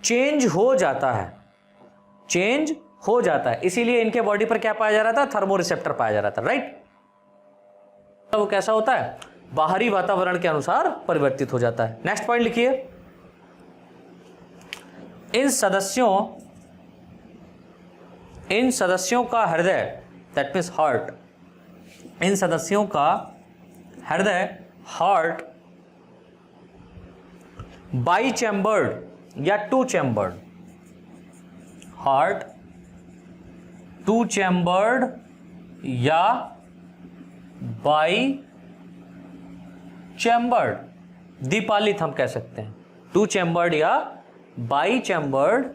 A: चेंज हो जाता है, चेंज हो जाता है। इसीलिए इनके बॉडी पर क्या पाया जा रहा था, थर्मोरिसेप्टर पाया जा रहा था, राइट। तो वो कैसा होता है, बाहरी वातावरण के अनुसार परिवर्तित हो जाता है। नेक्स्ट पॉइंट लिखिए, इन सदस्यों का हृदय, दैट मीन्स हार्ट, इन सदस्यों का हृदय, हार्ट, बाई चैम्बर्ड या two chambered, heart two chambered या बाई चैम्बर्ड, द्विपालित हम कह सकते हैं, टू चैम्बर्ड या बाई चैम्बर्ड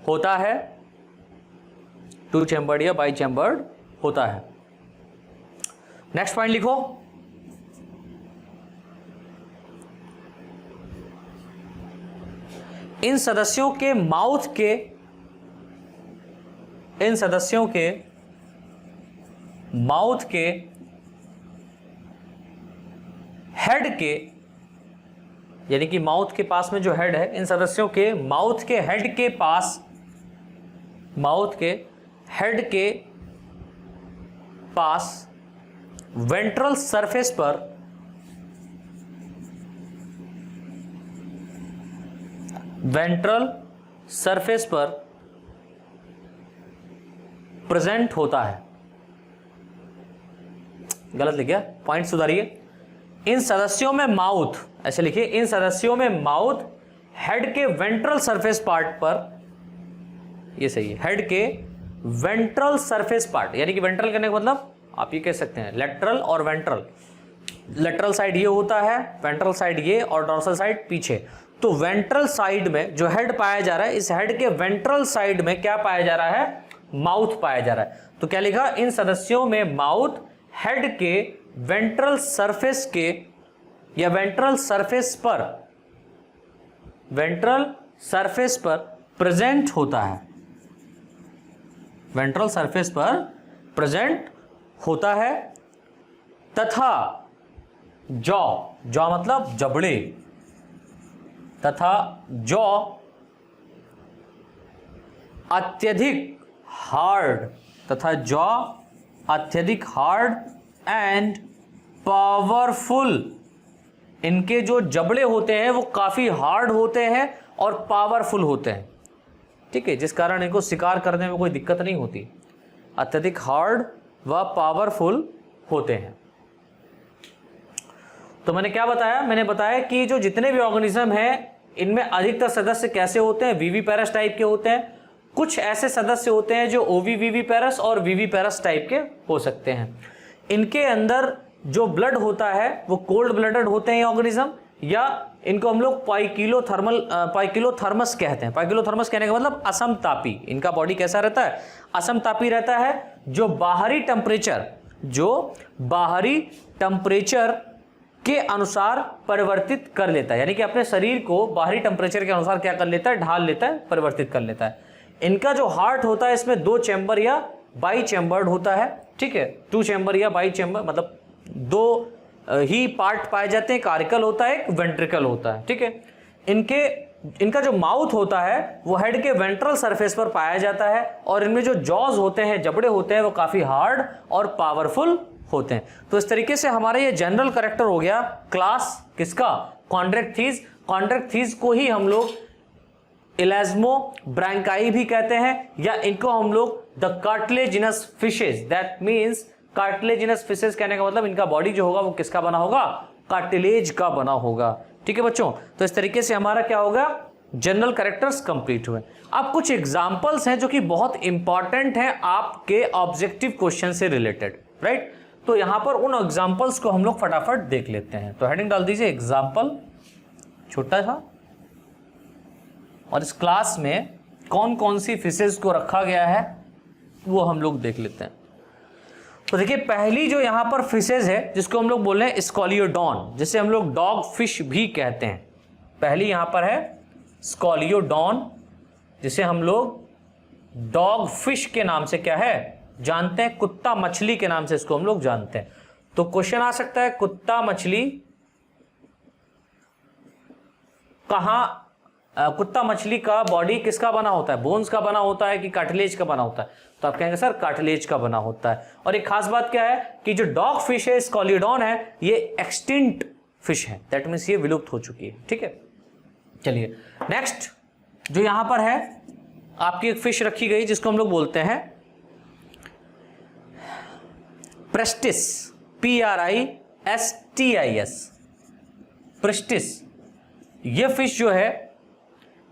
A: होता है। 2 चैम्बर्ड या बाई चैम्बर्ड होता है। नेक्स्ट पॉइंट लिखो, इन सदस्यों के माउथ के हेड के, यानी कि माउथ के पास में जो हेड है, इन सदस्यों के माउथ के हेड के पास वेंट्रल सरफेस पर प्रेजेंट होता है। गलत लिख गया, पॉइंट सुधारिए। इन सदस्यों में माउथ, ऐसे लिखिए, इन सदस्यों में माउथ हेड के वेंट्रल सरफेस पार्ट पर, ये सही है, हेड के वेंट्रल सरफेस पार्ट, यानी कि वेंट्रल करने का मतलब आप ये कह सकते हैं लेटरल और वेंट्रल। लेटरल साइड ये होता है, वेंट्रल साइड ये, और डॉर्सल साइड पीछे। तो वेंट्रल साइड में जो हेड पाया जा रहा है, इस हेड के वेंट्रल साइड में क्या पाया जा रहा है? माउथ पाया जा रहा है। तो क्या लिखा? इन सदस्यों में माउथ हेड के वेंट्रल सरफेस के या वेंट्रल सरफेस पर प्रेजेंट होता है। वेंट्रल सरफेस पर प्रेजेंट होता है तथा जॉ मतलब जबड़े, तथा जॉ अत्यधिक हार्ड एंड पावरफुल। इनके जो जबड़े होते हैं वो काफी हार्ड होते हैं और पावरफुल होते हैं, ठीक है, जिस कारण इनको शिकार करने में कोई दिक्कत नहीं होती। अत्यधिक हार्ड व पावरफुल होते हैं। तो मैंने क्या बताया? मैंने बताया कि जो जितने भी ऑर्गेनिज्म हैं इनमें अधिकतर सदस्य कैसे होते हैं? विविपेरस टाइप के होते हैं। कुछ ऐसे सदस्य होते हैं जो ओविविविपेरस और विविपेरस टाइप के हो सकते हैं। इनके अंदर जो ब्लड होता है वो कोल्ड ब्लडेड होते हैं ऑर्गेनिज्म, या इनको हम लोग पाइकिलोथर्मस कहते हैं। पाइकिलोथर्मस कहने का मतलब असमतापी। इनका बॉडी कैसा रहता है? असमतापी रहता है, जो बाहरी टेम्परेचर के अनुसार परिवर्तित कर लेता है, यानी कि अपने शरीर को बाहरी टेम्परेचर के अनुसार क्या कर लेता है? ढाल लेता है, परिवर्तित कर लेता है। इनका जो हार्ट होता है इसमें 2 चैम्बर या बाई चैम्बर्ड होता है, ठीक है, 2 चैम्बर या बाई चैम्बर, मतलब 2 ही पार्ट पाए जाते हैं। एक आर्टिकल होता है, एक वेंट्रिकल होता है, ठीक है। इनका जो माउथ होता है वो हेड के वेंट्रल सरफेस पर पाया जाता है, और इनमें जो जॉज होते हैं, जबड़े होते हैं, वो काफी हार्ड और पावरफुल होते हैं। तो इस तरीके से हमारा ये जनरल कैरेक्टर हो गया क्लास किसका? कॉन्ड्रेक्थीज। कॉन्ड्रेक्थीज को ही हम लोग इलास्मोब्रैंकाई भी कहते हैं, या इनको हम लोग the cartilaginous fishes. That means cartilaginous fishes कहने का मतलब इनका बॉडी जो होगा वो किसका बना होगा? कार्टिलेज का बना होगा, ठीक है बच्चों। तो इस तरीके से हमारा क्या होगा? जनरल कैरेक्टर्स कंप्लीट हुए। अब कुछ एग्जांपल्स हैं जो कि बहुत इंपॉर्टेंट हैं आपके ऑब्जेक्टिव क्वेश्चन से रिलेटेड, राइट। तो यहां पर उन एग्जांपल्स को हम लोग फटाफट देख लेते हैं। तो हेडिंग डाल दीजिए एग्जांपल, छोटा सा, और इस क्लास में कौन कौन सी फिशेज को रखा गया है वो हम लोग देख लेते हैं। तो देखिए, पहली जो यहां पर फिशेज है जिसको हम लोग बोल रहे हैं स्कॉलियोडॉन, जिसे हम लोग डॉग फिश भी कहते हैं। पहली यहां पर है स्कॉलियोडॉन, जिसे हम लोग डॉग फिश के नाम से क्या है जानते हैं? कुत्ता मछली के नाम से इसको हम लोग जानते हैं। तो क्वेश्चन आ सकता है, कुत्ता मछली कहां? कुत्ता मछली का बॉडी किसका बना होता है? बोन्स का बना होता है कि कार्टिलेज का बना होता है? तो आप कहेंगे सर कार्टिलेज का बना होता है। और एक खास बात क्या है कि जो डॉग फिश है, स्कॉलियोडॉन है, ये एक्सटिंक्ट फिश है। दैट मीन्स ये विलुप्त हो चुकी है, ठीक है। चलिए नेक्स्ट जो यहां पर है, आपकी एक फिश रखी गई जिसको हम लोग बोलते हैं प्रेस्टिस, PRISTIS, प्रेस्टिस। ये फिश जो है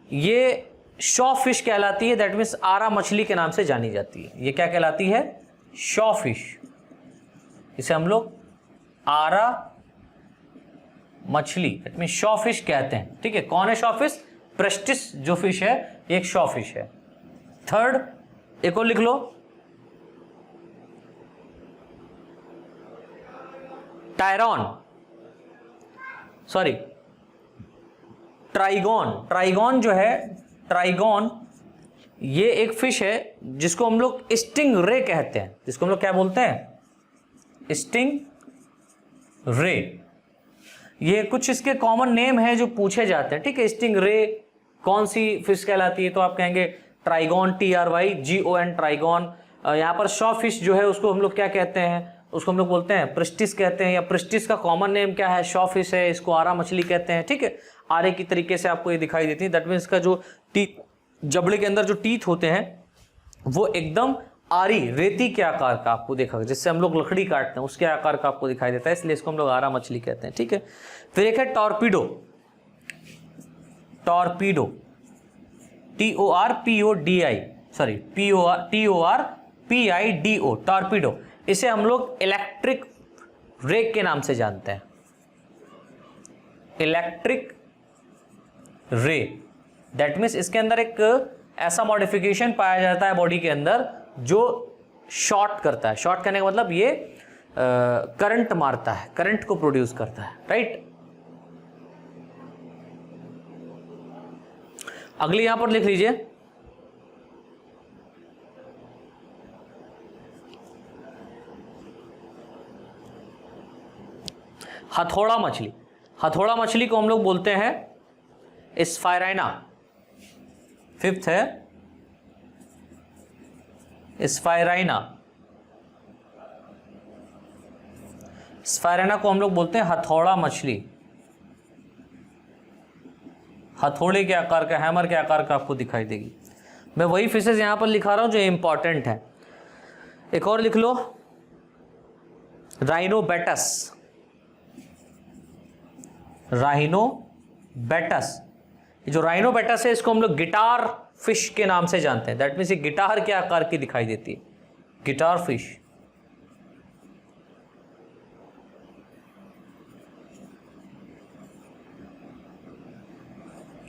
A: ये शॉ फिश कहलाती है। दैट मीन्स आरा मछली के नाम से जानी जाती है। ये क्या कहलाती है? शॉ फिश। इसे हम लोग आरा मछली, दैट मीन्स शॉ फिश कहते हैं, ठीक है। कौन है शॉ फिश? प्रेस्टिस जो फिश है एक शॉ फिश है। थर्ड एक और लिख लो, ट्राइगॉन जो है, ट्राइगॉन ये एक फिश है जिसको हम लोग स्टिंग रे कहते हैं, जिसको हम लोग क्या बोलते हैं, स्टिंग रे। ये कुछ इसके कॉमन नेम है जो पूछे जाते हैं, ठीक है। स्टिंग रे कौन सी फिश कहलाती है, तो आप कहेंगे ट्राइगॉन, TRYGON, ट्राइगॉन। यहाँ पर शॉ फिश जो है उसको हम लोग क्या कहते हैं, उसको हम लोग बोलते हैं प्रिस्टिस कहते हैं, या प्रिस्टिस का कॉमन नेम क्या है, शॉ फिश है, इसको आरा मछली कहते हैं, ठीक है। आरे की तरीके से आपको ये दिखाई देती है, दैट मीन्स का जो टीथ, जबड़े के अंदर जो टीथ होते हैं वो एकदम आरी, रेती के आकार का आपको देखा, जिससे हम लोग लकड़ी काटते हैं उसके आकार का आपको दिखाई देता है, इसलिए इसको हम लोग आरा मछली कहते हैं, ठीक है। फिर एक है टॉर्पीडो, टॉर्पीडो TORPIDO, टॉर्पीडो। इसे हम लोग इलेक्ट्रिक रे के नाम से जानते हैं, इलेक्ट्रिक रे। दैट मीन्स इसके अंदर एक ऐसा मॉडिफिकेशन पाया जाता है बॉडी के अंदर जो शॉर्ट करता है। शॉर्ट करने का मतलब ये करंट मारता है, करंट को प्रोड्यूस करता है, राइट। अगली यहां पर लिख लीजिए, हथौड़ा मछली। हथौड़ा मछली को हम लोग बोलते हैं स्पायराइना। फिफ्थ है स्पायराइना। स्पायराइना को हम लोग बोलते हैं हथौड़ा मछली। हथौड़े के आकार का, हैमर के आकार का आपको दिखाई देगी। मैं वही फिशेज यहां पर लिखा रहा हूं जो इंपॉर्टेंट है। एक और लिख लो, राइनोबेटस। राइनोबेटस, जो राइनोबेटस है इसको हम लोग गिटार फिश के नाम से जानते हैं। दैट मीन्स ये गिटार के आकार की दिखाई देती है, guitar fish.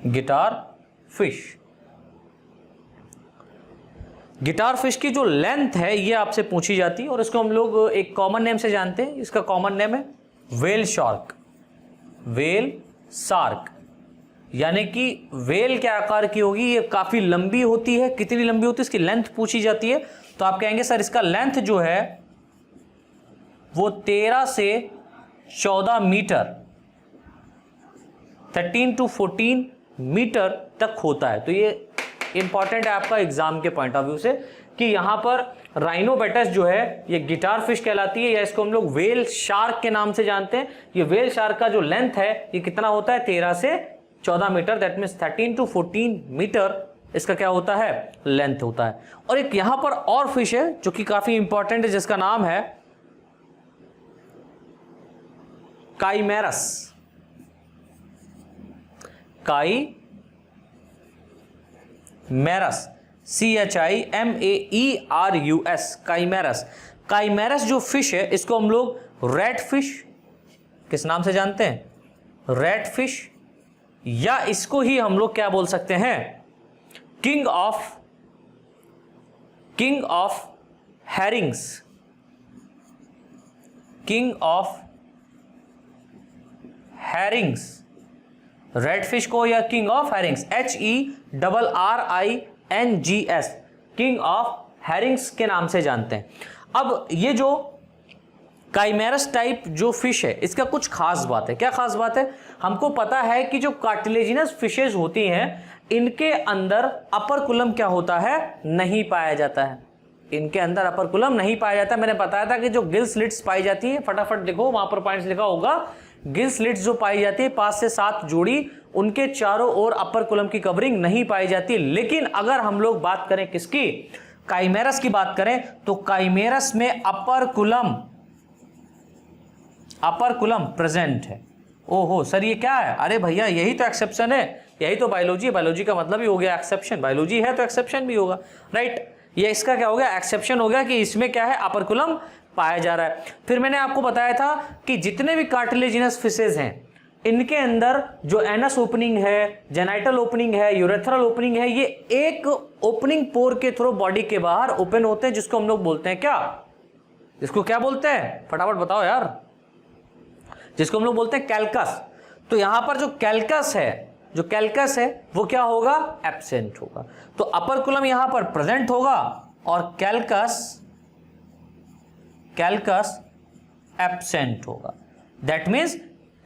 A: Guitar fish. Guitar fish की जो लेंथ है ये आपसे पूछी जाती है और इसको हम लोग एक कॉमन नेम से जानते हैं। इसका कॉमन नेम है वेल शार्क। वेल शार्क यानी कि वेल के आकार की होगी, ये काफी लंबी होती है। कितनी लंबी होती है इसकी लेंथ पूछी जाती है, तो आप कहेंगे सर इसका लेंथ जो है वो 13 से 14 मीटर, 13 to 14 मीटर तक होता है। तो ये इंपॉर्टेंट है आपका एग्जाम के पॉइंट ऑफ व्यू से कि यहां पर राइनोबेटस जो है ये गिटार फिश कहलाती है, या इसको हम लोग वेल शार्क के नाम से जानते हैं। ये वेल शार्क का जो लेंथ है ये कितना होता है, 13 से 14 metre. That means 13 to 14 metre इसका क्या होता है, लेंथ होता है। और एक यहां पर और फिश है जो कि काफी इंपॉर्टेंट है, जिसका नाम है काइमेरस। काइमेरस, CHIMAERUS, काइमेरस। काइमेरस जो फिश है इसको हम लोग रेड फिश किस नाम से जानते हैं, रेड फिश, या इसको ही हम लोग क्या बोल सकते हैं, king of herrings. King of herrings, red fish को या king of herrings, HERRINGS, king of herrings के नाम से जानते हैं। अब ये जो काइमेरस टाइप जो फिश है इसका कुछ खास बात है। क्या खास बात है, हमको पता है कि जो कार्टिलेजिनस फिशेज होती हैं इनके अंदर अपर कुलम क्या होता है, नहीं पाया जाता है। इनके अंदर अपर कुलम नहीं पाया जाता। मैंने बताया था कि जो गिल स्लिट्स पाई जाती है, फटाफट देखो वहां पर पॉइंट्स लिखा होगा, गिल स्लिट्स जो पाई जाती है 5 से 7 जोड़ी, उनके चारों ओर अपर कुलम की कवरिंग नहीं पाई जाती। लेकिन अगर हम लोग बात करें किसकी, काइमेरस की बात करें, तो काइमेरस में अपर कुलम प्रेजेंट है। ओहो सर ये क्या है, अरे भैया यही तो एक्सेप्शन है, यही तो बायोलॉजी है। बायोलॉजी का मतलब ही हो गया एक्सेप्शन, बायोलॉजी है तो एक्सेप्शन भी होगा, राइट। ये इसका क्या हो गया, एक्सेप्शन हो गया कि इसमें क्या है, अपर कुलम पाया जा रहा है। फिर मैंने आपको बताया था कि जितने भी कार्टिलेजिनस फिशेज हैं इनके अंदर जो एनस ओपनिंग है, जेनाइटल ओपनिंग है, यूरेथ्रल ओपनिंग है, ये एक ओपनिंग पोर के थ्रू बॉडी के बाहर ओपन होते हैं, जिसको हम लोग बोलते हैं क्या, जिसको क्या बोलते हैं, फटाफट बताओ यार, जिसको हम लोग बोलते हैं कैल्कस। तो यहां पर जो कैल्कस है वो क्या होगा, एब्सेंट होगा। तो अपर कुलम यहां पर प्रेजेंट होगा और कैल्कस एब्सेंट होगा। दैट मीन्स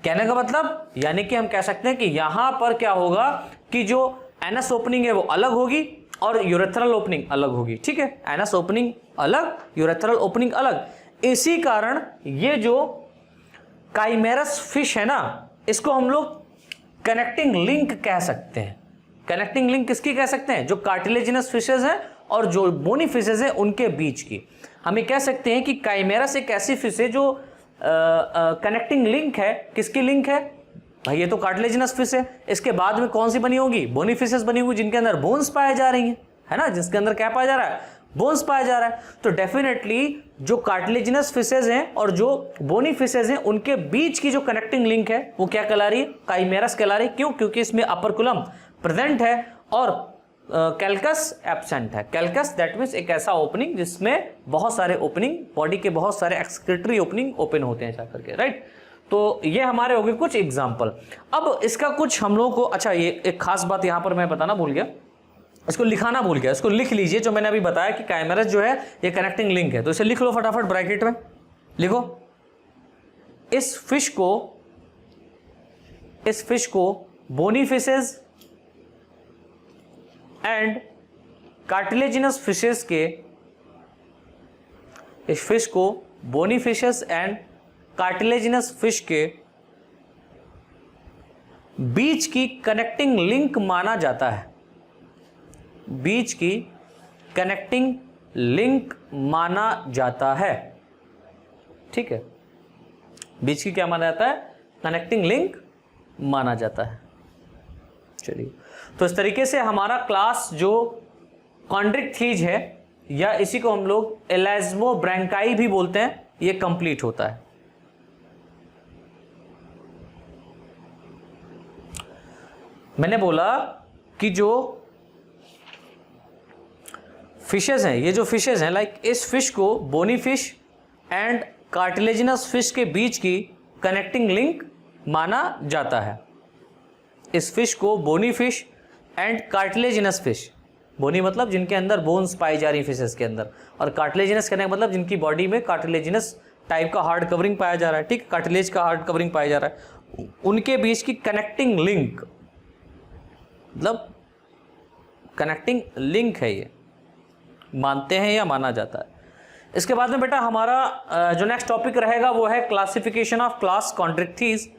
A: कहने का मतलब, यानी कि हम कह सकते हैं कि यहां पर क्या होगा कि जो एनस ओपनिंग है वो अलग होगी और यूरेथ्रल ओपनिंग अलग होगी। ठीक है, एनस ओपनिंग अलग, यूरेथ्रल ओपनिंग अलग। इसी कारण ये जो काइमेरस फिश है ना, इसको हम लोग कनेक्टिंग लिंक कह सकते हैं। कनेक्टिंग लिंक किसकी कह सकते हैं, जो कार्टिलेजिनस फिशेज हैं और जो बोनी फिशेज हैं उनके बीच की। हम ये कह सकते हैं कि काइमेरस एक ऐसी फिश है जो कनेक्टिंग लिंक है। किसकी लिंक है भाई, ये तो कार्टिलेजिनस फिश है। इसके बाद में कौन सी बनी होगी, बोनी फिशेज बनी होगी, जिनके अंदर बोन्स पाए जा रही हैं, है ना, जिसके अंदर क्या पाया जा रहा है, बोन्स पाया जा रहा है। तो डेफिनेटली जो कार्टिलेजिनस फिशेज हैं और जो बोनी फिशेज हैं उनके बीच की जो कनेक्टिंग लिंक है वो क्या कहला रही है, काइमेरस कहला रही है। क्यों, क्योंकि इसमें अपर कुलम प्रेजेंट है और कैल्कस एब्सेंट है। कैल्कस दैट मीन्स एक ऐसा ओपनिंग जिसमें बहुत सारे ओपनिंग, बॉडी के बहुत सारे एक्सक्रीटरी ओपनिंग ओपन होते हैं जाकर के, राइट। तो ये हमारे हो गए कुछ एग्जाम्पल। अब इसका कुछ हम लोगों को, अच्छा ये एक खास बात यहां पर मैं बताना भूल गया, इसको लिखाना भूल गया, इसको लिख लीजिए जो मैंने अभी बताया कि काइमेरस जो है ये कनेक्टिंग लिंक है। तो इसे लिख लो फटाफट, ब्रैकेट में लिखो, इस फिश को bony fishes and cartilaginous fishes के, इस फिश को bony fishes and cartilaginous fish के बीच की कनेक्टिंग लिंक माना जाता है। बीच की कनेक्टिंग लिंक माना जाता है। ठीक है, बीच की क्या माना जाता है, कनेक्टिंग लिंक माना जाता है। चलिए, तो इस तरीके से हमारा क्लास जो कॉन्ड्रिक्थीज है, या इसी को हम लोग एलाज्मोब्रैंकाई भी बोलते हैं, ये कंप्लीट होता है। मैंने बोला कि जो फिशेज हैं, ये जो फिशेज हैं, लाइक इस फिश को bony fish and cartilaginous fish के बीच की कनेक्टिंग लिंक माना जाता है। इस फिश को bony fish and cartilaginous fish, bony मतलब जिनके अंदर बोन्स पाई जा रही फिशेस के अंदर, और कार्टिलेजिनस कहने का मतलब जिनकी बॉडी में कार्टिलेजिनस टाइप का हार्ड कवरिंग पाया जा रहा है। ठीक, कार्टिलेज का हार्ड कवरिंग पाया जा रहा है, उनके बीच की कनेक्टिंग लिंक, मतलब कनेक्टिंग लिंक है, ये मानते हैं या माना जाता है। इसके बाद में बेटा हमारा जो नेक्स्ट टॉपिक रहेगा वो है क्लासिफिकेशन ऑफ क्लास कॉन्ड्रिक्थीज।